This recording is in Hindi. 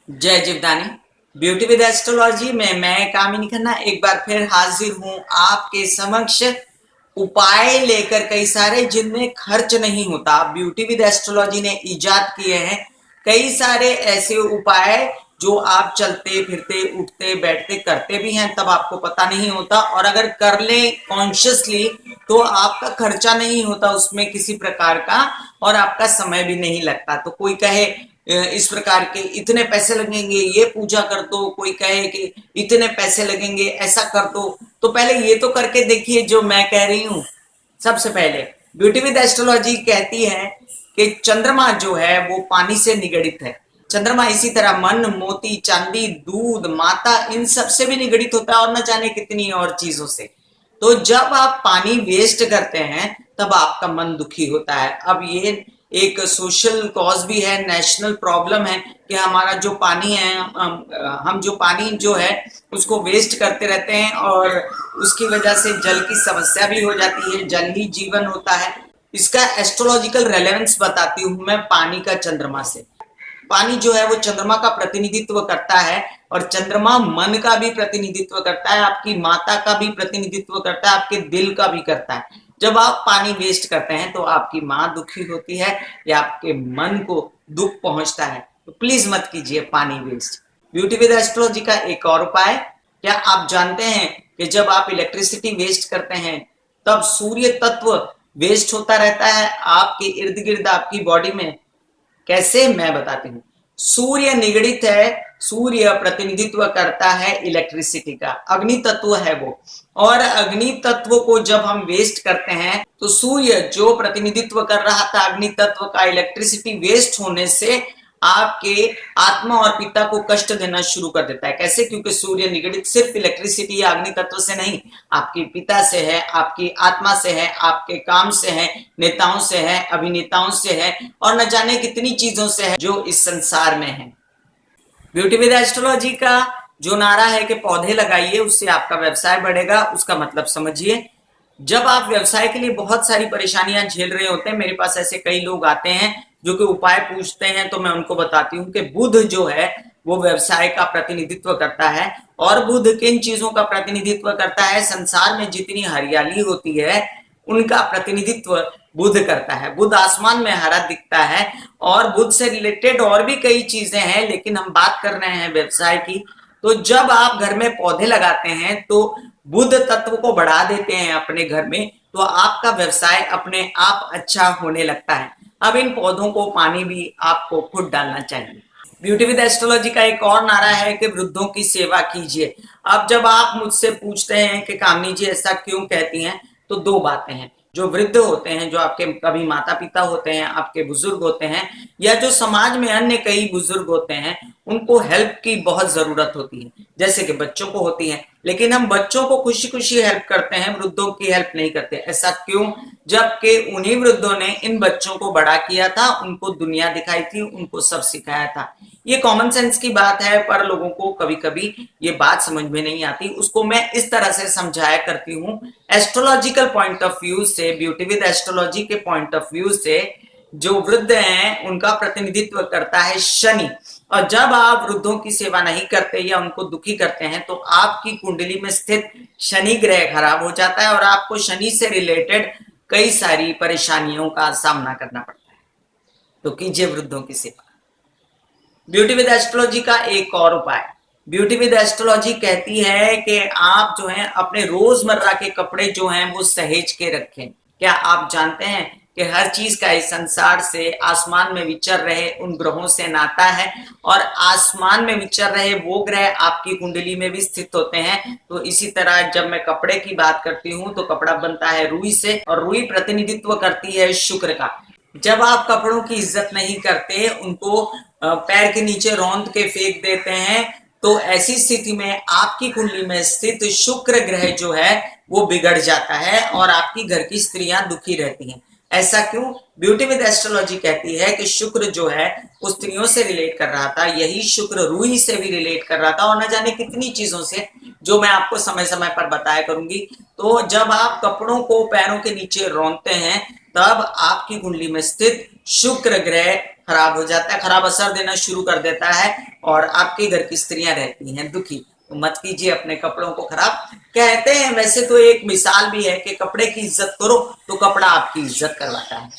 जय जीवदानी। ब्यूटी विद एस्ट्रोलॉजी में मैं कामिनी खन्ना एक बार फिर हाजिर हूं आपके समक्ष उपाय लेकर, कई सारे जिनमें खर्च नहीं होता। ब्यूटी विद एस्ट्रोलॉजी ने इजाद किए हैं कई सारे ऐसे उपाय जो आप चलते फिरते उठते बैठते करते भी हैं, तब आपको पता नहीं होता, और अगर कर ले कॉन्शियसली तो आपका खर्चा नहीं होता उसमें किसी प्रकार का, और आपका समय भी नहीं लगता। तो कोई कहे इस प्रकार के इतने पैसे लगेंगे, ये पूजा कर दो, कोई कहे कि इतने पैसे लगेंगे ऐसा कर दो। तो पहले ये तो करके देखिए जो मैं कह रही हूं। सबसे पहले ब्यूटी विद एस्ट्रोलॉजी कहती है कि चंद्रमा जो है वो पानी से निगड़ित है। चंद्रमा इसी तरह मन, मोती, चांदी, दूध, माता, इन सब से भी निगड़ित होता है, और न जाने कितनी और चीजों से। तो जब आप पानी वेस्ट करते हैं तब आपका मन दुखी होता है। अब ये एक सोशल कॉज भी है, नेशनल प्रॉब्लम है कि हमारा जो पानी है, हम जो पानी जो है उसको वेस्ट करते रहते हैं, और उसकी वजह से जल की समस्या भी हो जाती है। जल ही जीवन होता है। इसका एस्ट्रोलॉजिकल रेलेवेंस बताती हूं मैं पानी का चंद्रमा से। पानी जो है वो चंद्रमा का प्रतिनिधित्व करता है, और चंद्रमा मन का भी प्रतिनिधित्व करता है, आपकी माता का भी प्रतिनिधित्व करता है, आपके दिल का भी करता है। जब आप पानी वेस्ट करते हैं तो आपकी माँ दुखी होती है या आपके मन को दुख पहुंचता है। तो प्लीज मत कीजिए पानी वेस्ट। ब्यूटी विद एस्ट्रोलॉजी का एक और उपाय, क्या आप जानते हैं कि जब आप इलेक्ट्रिसिटी वेस्ट करते हैं तब सूर्य तत्व वेस्ट होता रहता है आपके इर्द गिर्द, आपकी बॉडी में। कैसे, मैं बताती हूँ। सूर्य निगड़ित है, सूर्य प्रतिनिधित्व करता है इलेक्ट्रिसिटी का, अग्नि तत्व है वो। और अग्नि तत्व को जब हम वेस्ट करते हैं तो सूर्य जो प्रतिनिधित्व कर रहा था अग्नि तत्व का, इलेक्ट्रिसिटी वेस्ट होने से आपके आत्मा और पिता को कष्ट देना शुरू कर देता है। कैसे? क्योंकि सूर्य निगड़ित सिर्फ इलेक्ट्रिसिटी या अग्नि तत्व से नहीं, आपके पिता से है, आपकी आत्मा से है, आपके काम से है, नेताओं से है, अभिनेताओं से है, और न जाने कितनी चीजों से है जो इस संसार में है। ब्यूटी विद एस्ट्रोलॉजी का जो नारा है कि पौधे लगाइए उससे आपका व्यवसाय बढ़ेगा, उसका मतलब समझिए। जब आप व्यवसाय के लिए बहुत सारी परेशानियां झेल रहे होते हैं, मेरे पास ऐसे कई लोग आते हैं जो कि उपाय पूछते हैं, तो मैं उनको बताती हूँ कि बुध जो है वो व्यवसाय का प्रतिनिधित्व करता है। और बुध किन चीजों का प्रतिनिधित्व करता है? संसार में जितनी हरियाली होती है उनका प्रतिनिधित्व बुध करता है। बुध आसमान में हरा दिखता है, और बुध से रिलेटेड और भी कई चीजें हैं, लेकिन हम बात कर रहे हैं व्यवसाय की। तो जब आप घर में पौधे लगाते हैं तो बुध तत्व को बढ़ा देते हैं अपने घर में, तो आपका व्यवसाय अपने आप अच्छा होने लगता है। अब इन पौधों को पानी भी आपको खुद डालना चाहिए। ब्यूटी विद एस्ट्रोलॉजी का एक और नारा है कि वृद्धों की सेवा कीजिए। अब जब आप मुझसे पूछते हैं कि कामनी जी ऐसा क्यों कहती हैं, तो दो बातें हैं। जो वृद्ध होते हैं, जो आपके कभी माता पिता होते हैं, आपके बुजुर्ग होते हैं, या जो समाज में अन्य कई बुजुर्ग होते हैं, उनको हेल्प की बहुत जरूरत होती है, जैसे कि बच्चों को होती है। लेकिन हम बच्चों को खुशी खुशी हेल्प करते हैं, वृद्धों की हेल्प नहीं करते। ऐसा क्यों? जबकि उन्हीं वृद्धों ने इन बच्चों को बड़ा किया था, उनको दुनिया दिखाई थी, उनको सब सिखाया था। ये कॉमन सेंस की बात है, पर लोगों को कभी कभी ये बात समझ में नहीं आती। उसको मैं इस तरह से समझाया करती हूँ एस्ट्रोलॉजिकल पॉइंट ऑफ व्यू से, ब्यूटी विद एस्ट्रोलॉजी के पॉइंट ऑफ व्यू से। जो वृद्ध हैं उनका प्रतिनिधित्व करता है शनि, और जब आप वृद्धों की सेवा नहीं करते या उनको दुखी करते हैं तो आपकी कुंडली में स्थित शनि ग्रह खराब हो जाता है, और आपको शनि से रिलेटेड कई सारी परेशानियों का सामना करना पड़ता है। तो कीजिए वृद्धों की सेवा। ब्यूटी विद एस्ट्रोलॉजी का एक और उपाय, ब्यूटी विद एस्ट्रोलॉजी कहती है कि आप जो है अपने रोजमर्रा के कपड़े जो हैं वो सहेज के रखें। क्या आप जानते हैं कि हर चीज का इस संसार से, आसमान में विचर रहे उन ग्रहों से नाता है, और आसमान में विचर रहे वो ग्रह आपकी कुंडली में भी स्थित होते हैं। तो इसी तरह जब मैं कपड़े की बात करती हूँ तो कपड़ा बनता है रुई से, और रुई प्रतिनिधित्व करती है शुक्र का। जब आप कपड़ों की इज्जत नहीं करते, उनको पैर के नीचे रौंद के फेंक देते हैं, तो ऐसी स्थिति में आपकी कुंडली में स्थित शुक्र ग्रह जो है वो बिगड़ जाता है, और आपकी घर की स्त्रियां दुखी रहती हैं। ऐसा क्यों? ब्यूटी विद एस्ट्रोलॉजी कहती है कि शुक्र जो है वो स्त्रियों से रिलेट कर रहा था, यही शुक्र रूही से भी रिलेट कर रहा था, और न जाने कितनी चीजों से, जो मैं आपको समय समय पर बताया करूंगी। तो जब आप कपड़ों को पैरों के नीचे रौंदते हैं तब आपकी कुंडली में स्थित शुक्र ग्रह खराब हो जाता है, खराब असर देना शुरू कर देता है और आपके घर की स्त्रियां रहती हैं दुखी। तो मत कीजिए अपने कपड़ों को खराब। कहते हैं वैसे तो एक मिसाल भी है कि कपड़े की इज्जत करो तो कपड़ा आपकी इज्जत करवाता है।